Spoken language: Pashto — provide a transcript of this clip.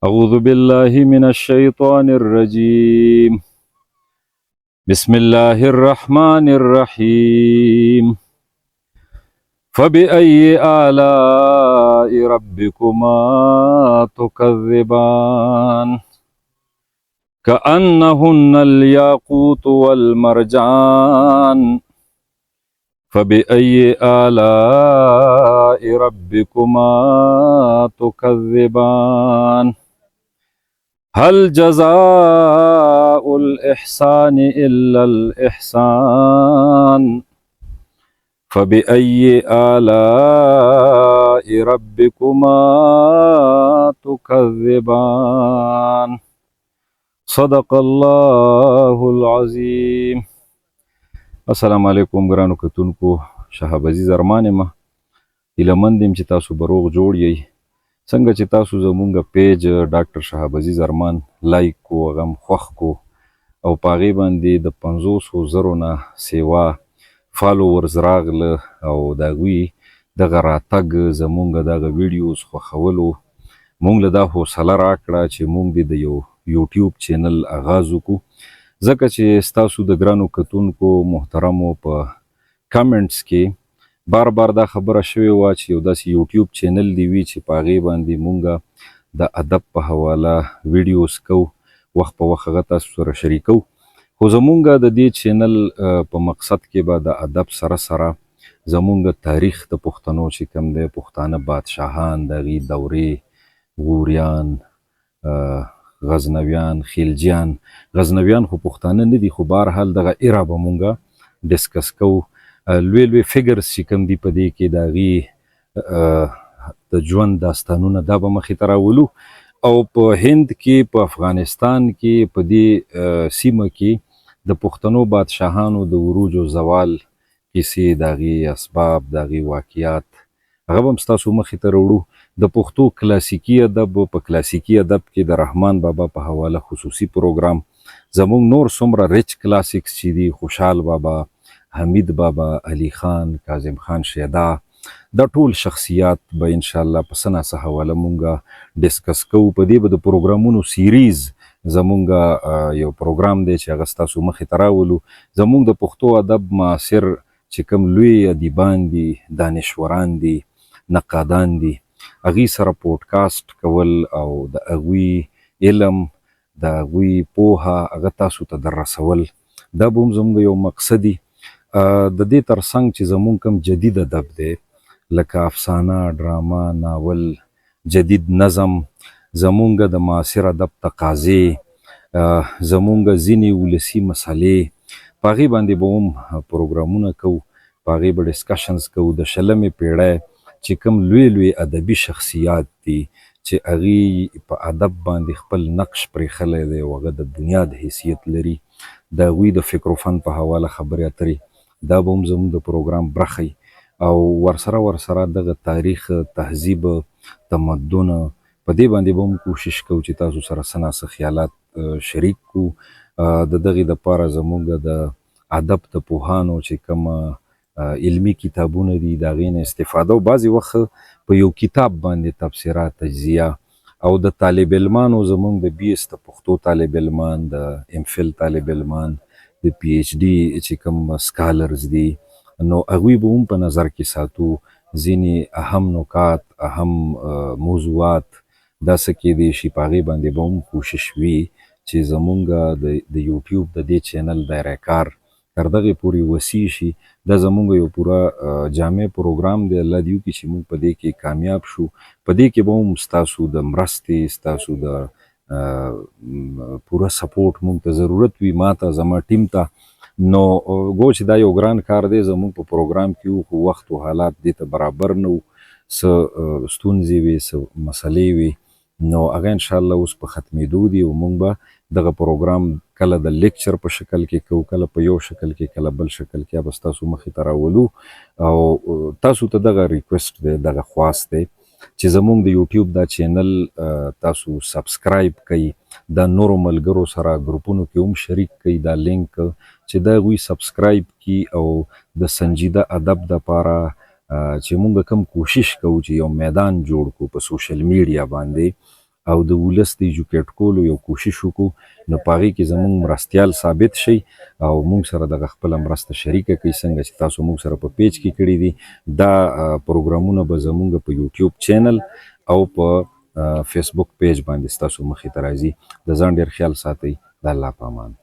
أعوذ بالله من الشيطان الرجيم. بسم الله الرحمن الرحيم. فبأي آلاء ربكما تكذبان كأنهن الياقوت والمرجان فبأي آلاء ربكما تكذبان هل جزاء الإحسان إلا الإحسان فبأي آلاء ربكما تكذبان صدق الله العظيم. السلام علیکم ګرانو کتونکو، شهاب عزیز ارمان یم. هیله مند یم چې تاسو به روغ جوړ یئ. څنګه چې تاسو زمونږ پیج ډاکټر شهاب عزیز ارمان لایک کو، هغه هم خوښ کو او په هغې باندې د 500,000 نه سیوا فالوورز راغله او د هغوی دغه راتګ زمونږ دغه ویډیوز خوښولو مونږ له دا حوصله راکړه چې مونږ د یو یوټیوب چینل آغاز وکړو، ځکه چې ستاسو د ګرانو کتونکو محترمو په کمنټس کې بار بار دا خبره شوې وه چې یو داسې یوټیوب چینل دی وي چې په هغې باندې مونږ د ادب په حواله ویډیوز کوو، وخت په وخت هغه تاسو سره شریکو. خو زمونږ د دې چینل په مقصد کې به د ادب سره سره زمونږ تاریخ د پښتنو چې کوم دی، پښتانه بادشاهان، د هغې دورې، غوریان، غزنویان، خیلجیان. غزنویان خو پښتانه نه دي، خو بهرحال دغه ایرا به مونږ ډسکس کوو. لوی لوی فګرز چې کوم دي په دې کې د هغې د ژوند داستانونه دا به مخې ته راولو او په هند کې، په افغانستان کې، په دې سیمه کې د پښتنو بادشاهانو د عروج و زوال کیسې، د هغې اسباب، د هغې واقعات، هغه به هم ستاسو مخې ته راوړو. د پښتو کلاسیکي ادب، په کلاسیکي ادب کې د رحمان بابا په حواله خصوصي پروګرام، زمونږ نور څومره ریچ کلاسیکس چې دي، خوشحال بابا، حمید بابا، علی خان، کاظم خان شیدا، دا ټول شخصیات به انشاءالله په څه ناڅه حواله مونږ ډسکس کوو. په دې به د پروګرامونو سیریز زمونږ یو پروګرام دی چې هغه ستاسو مخې ته راولو. زمونږ د پښتو ادب معاصر چې کوم لوی ادیبان دي، دانشوران دي، نقادان دي، هغوی سره پوډکاسټ کول او د هغوی علم، د هغوی پوهه هغه تاسو ته در رسول، دا به هم زموږ یو مقصد وي. د دې ترڅنګ چې زمونږ کوم جدید ادب دی، لکه افسانه، ډرامه، ناول، جدید نظم، زمونږ د معاصر ادب تقاضې، زمونږ ځینې ولسي مسلې، په هغې باندې به هم پروګرامونه کوو، په هغې به ډسکشنز کوو. د 20مې پیړۍ چې کوم لوی لوی ادبي شخصیات دي چې هغې په ادب باندې خپل نقش پرېښلی دی او هغه د بنیاد حیثیت لري، د هغوی د فکر و فن په حواله خبرې اترې، دا به هم زموږ د پروګرام برخه وي. او ورسره دغه تاریخ، تهذیب، تمدن، په دې باندې به هم کوشش کوو چې تاسو سره څه ناڅه خیالات شریک کړو. د دغې دپاره زموږ د ادب د پوهانو چې کوم علمي کتابونه دي، د هغې نه استفاده، او بعضې وخت په یو کتاب باندې تبصره، تجزیه، او د طالب علمانو زمونږ د BS د پښتو طالب علمان، د MPhil طالب علمان، د PhD چې کوم سکالرز دي، نو هغوی به هم په نظر کې ساتو. ځینې اهم نکات، اهم موضوعات دا څه کیدی شي، په هغې باندې به هم کوشش وي چې زمونږ د یوټیوب د دې چینل دایره کار تر دغې پورې وسیع شي. دا زمونږ یو پوره جامع پروګرام دی. الله دې وکړي چې موږ په دې کې کامیاب شو. په دې کې به هم ستاسو د مرستې، ستاسو د پوره سپورټ موږ ته ضرورت وي، ما ته، زما ټیم ته. نو ګو چې دا یو ګران کار دی، زموږ په پروګرام کې وو، خو وخت و حالات دې ته برابر نه وو، څه ستونزې وې، څه مسلې وې، نو هغه انشاءالله اوس په ختمېدو دي او موږ به دغه پروګرام کله د لیکچر په شکل کې کوو، کله په یو شکل کې، کله بل شکل کې، به ستاسو مخې ته راولو. او تاسو ته دغه ریکویسټ دی، دغه خواست دی چې زمونږ د یوټیوب دا چینل تاسو سبسکرایب کړئ، دا نورو ملګرو سره ګروپونو کې هم شریک کړئ، دا لینک چې دا هغوی سبسکرایب کړي او د سنجیده ادب دپاره چې مونږ کوم کوشش کوو چې یو میدان جوړ کړو په سوشل میډیا باندې، او د ولس د ایجوکیټ کولو یو کوشش وکړو نو په هغې کې زموږ مرستیال ثابت شي او موږ سره دغه خپله مرسته شریکه کړئ څنګه چې تاسو موږ سره په پیج کې کړي دي دا پروګرامونه به زموږ په یوټیوب چینل او په فیسبوک پیج باندې ستاسو مخې ته راځي د ځان ډېر خیال ساتئ د الله په امان